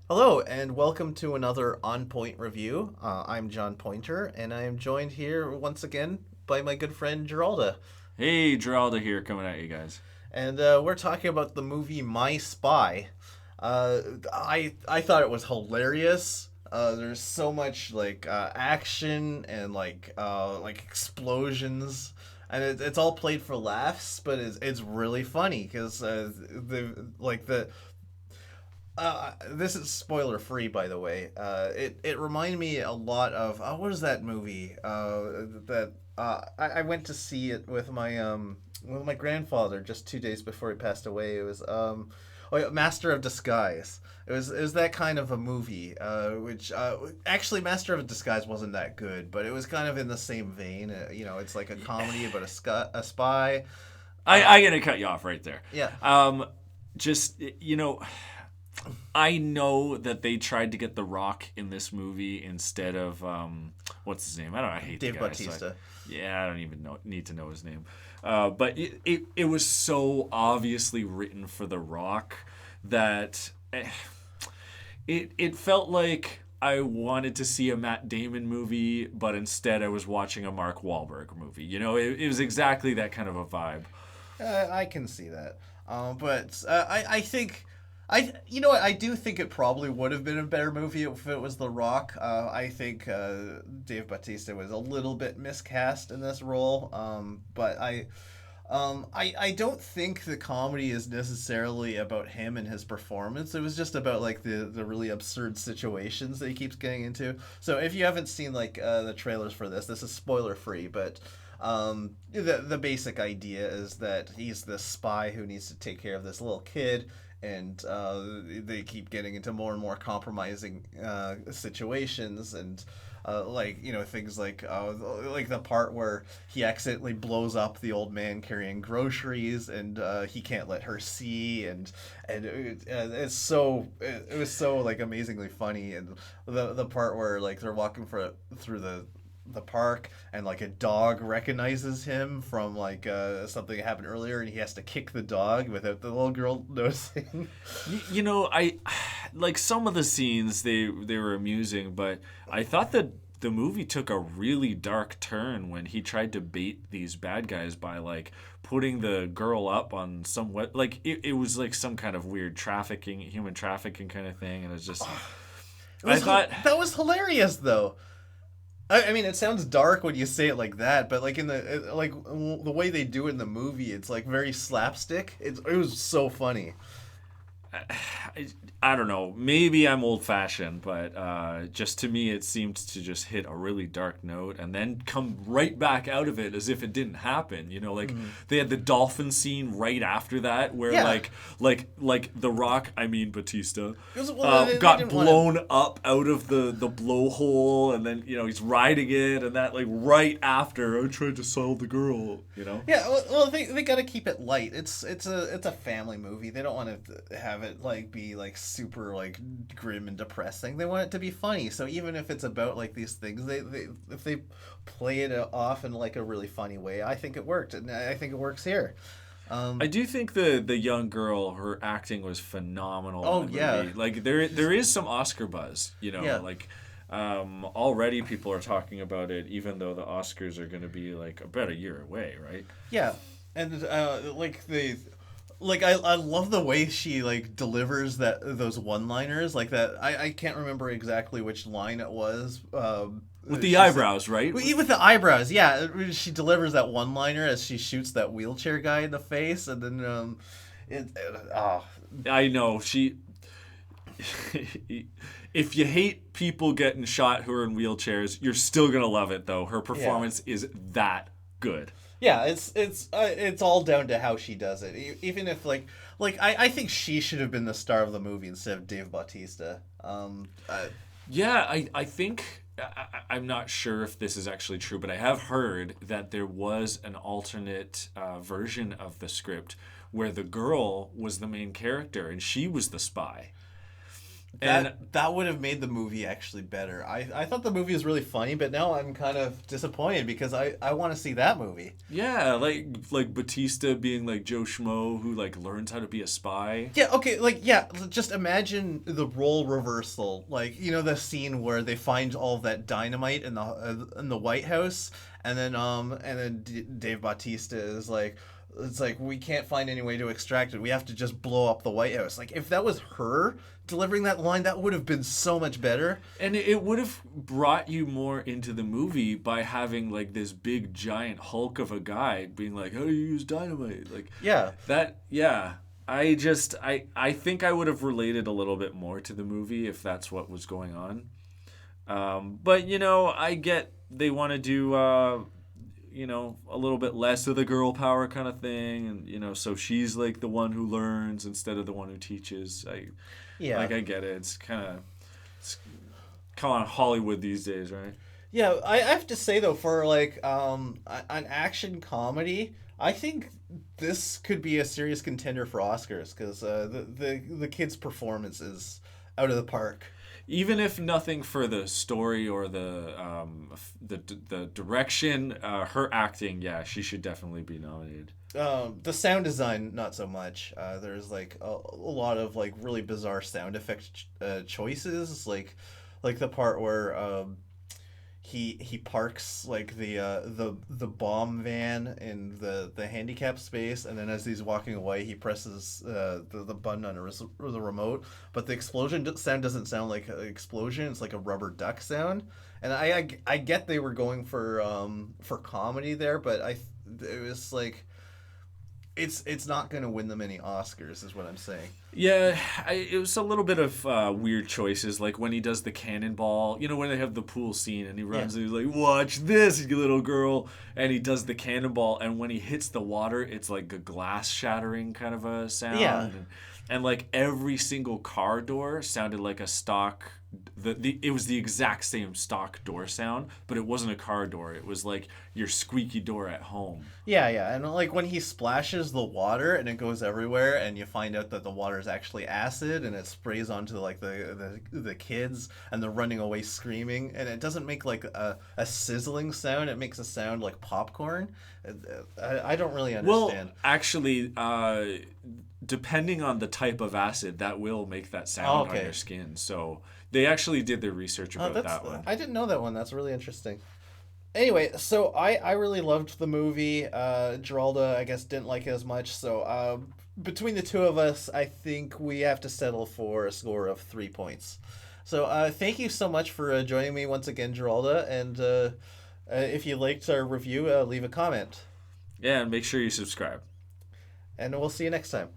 Hello, and welcome to another On Point review. I'm John Pointer, and I am joined here once again by my good friend Geralda. Hey, Geralda here coming at you guys. And we're talking about the movie My Spy. I thought it was hilarious. There's so much action and like explosions, and it's all played for laughs, but it's really funny because the this is spoiler free, by the way. It reminded me a lot of what is that movie? I went to see it with my grandfather just 2 days before he passed away. It was oh yeah, Master of Disguise. It was that kind of a movie, which actually Master of Disguise wasn't that good, but it was kind of in the same vein. It's like a comedy about a spy. I gotta cut you off right there. Yeah, Just I know that they tried to get The Rock in this movie instead of what's his name? I don't know. I hate the Dave guy. So Bautista. yeah, I don't even need to know his name. But it was so obviously written for The Rock that it felt like I wanted to see a Matt Damon movie, but instead I was watching a Mark Wahlberg movie. It was exactly that kind of a vibe. I can see that. But I think you know what, I do think it probably would have been a better movie if it was The Rock. I think Dave Bautista was a little bit miscast in this role. But I don't think the comedy is necessarily about him and his performance. It was just about like the really absurd situations that he keeps getting into. So if you haven't seen the trailers for this is spoiler free, but the basic idea is that he's this spy who needs to take care of this little kid, and they keep getting into more and more compromising situations, and things like the part where he accidentally blows up the old man carrying groceries, and he can't let her see, and it was so like amazingly funny. And the part where like they're walking through the park, and like a dog recognizes him from something that happened earlier, and he has to kick the dog without the little girl noticing. I like some of the scenes they were amusing, but I thought that the movie took a really dark turn when he tried to bait these bad guys by like putting the girl up on some it was like some kind of weird human trafficking kind of thing, and it's just I thought That was hilarious though. I mean, it sounds dark when you say it like that, but like the way they do it in the movie, it's like very slapstick. It was so funny. I, I don't know. Maybe I'm old fashioned, but just to me, it seemed to just hit a really dark note and then come right back out of it as if it didn't happen. They had the dolphin scene right after that, where Yeah, like the Rock, I mean Batista, they got didn't want to. blown up out of the blowhole, and then he's riding it, and that like right after I tried to solve the girl. Yeah, they got to keep it light. It's a family movie. They don't want to have it like be like super like grim and depressing. They want it to be funny. So even if it's about like these things, they if they play it off in like a really funny way, I think it worked, and I think it works here. I do think the young girl, her acting was phenomenal in Oh the yeah, movie. Like there is some Oscar buzz, yeah, already people are talking about it, even though the Oscars are going to be like about a year away, right? yeah, and I love the way she like delivers those one liners like that. I can't remember exactly which line it was. With the She said, eyebrows, right? well, even with the eyebrows, yeah. She delivers that one liner as she shoots that wheelchair guy in the face, and then oh I know she. If you hate people getting shot who are in wheelchairs, you're still gonna love it though. Her yeah. performance is that good. Yeah, it's all down to how she does it. Even if I think she should have been the star of the movie instead of Dave Bautista. Yeah, I think I'm not sure if this is actually true, but I have heard that there was an alternate version of the script where the girl was the main character and she was the spy. And That would have made the movie actually better. I thought the movie was really funny, but now I'm kind of disappointed because I want to see that movie. yeah, like Batista being like Joe Schmo who like learns how to be a spy. Yeah, okay, like yeah, just imagine the role reversal. Like, you know, the scene where they find all of that dynamite in the White House, and then Dave Bautista is like, it's like we can't find any way to extract it. We have to just blow up the White House. Like if that was her delivering that line, that would have been so much better. And it would have brought you more into the movie by having like this big giant hulk of a guy being like, "How do you use dynamite?" Like Yeah. that. Yeah, I think I would have related a little bit more to the movie if that's what was going on. But you know, I get they want to do you know, a little bit less of the girl power kind of thing, and you know, so she's like the one who learns instead of the one who teaches. Yeah. I get it. It's kind of Hollywood these days, right? Yeah, I have to say though, for like an action comedy, I think this could be a serious contender for Oscars because the kid's performance is out of the park. Even if nothing for the story or the direction, her acting, yeah, she should definitely be nominated. The sound design, not so much. There's like a lot of like really bizarre sound effect choices, like the part where he parks like the bomb van in the handicap space, and then as he's walking away, he presses the button on the remote, but the explosion sound doesn't sound like an explosion; it's like a rubber duck sound. And I get they were going for comedy there, but it was like it's not going to win them any Oscars, is what I'm saying. Yeah, it was a little bit of weird choices, like when he does the cannonball. You know, when they have the pool scene and he runs and he's like, "Watch this, you little girl," and he does the cannonball, and when he hits the water, it's like a glass shattering kind of a sound. Yeah. And like every single car door sounded like a stock. It was the exact same stock door sound, but it wasn't a car door. It was like your squeaky door at home. Yeah, and like when he splashes the water and it goes everywhere, and you find out that the water is actually acid, and it sprays onto like the kids, and they're running away screaming, and it doesn't make like a sizzling sound. It makes a sound like popcorn. I don't really understand. Well, actually, depending on the type of acid, that will make that sound on your skin. So they actually did their research about that one. I didn't know that one. That's really interesting. Anyway, so I really loved the movie. Geralda, I guess, didn't like it as much. So between the two of us, I think we have to settle for a score of 3 points. So thank you so much for joining me once again, Geralda. And if you liked our review, leave a comment. Yeah, and make sure you subscribe. And we'll see you next time.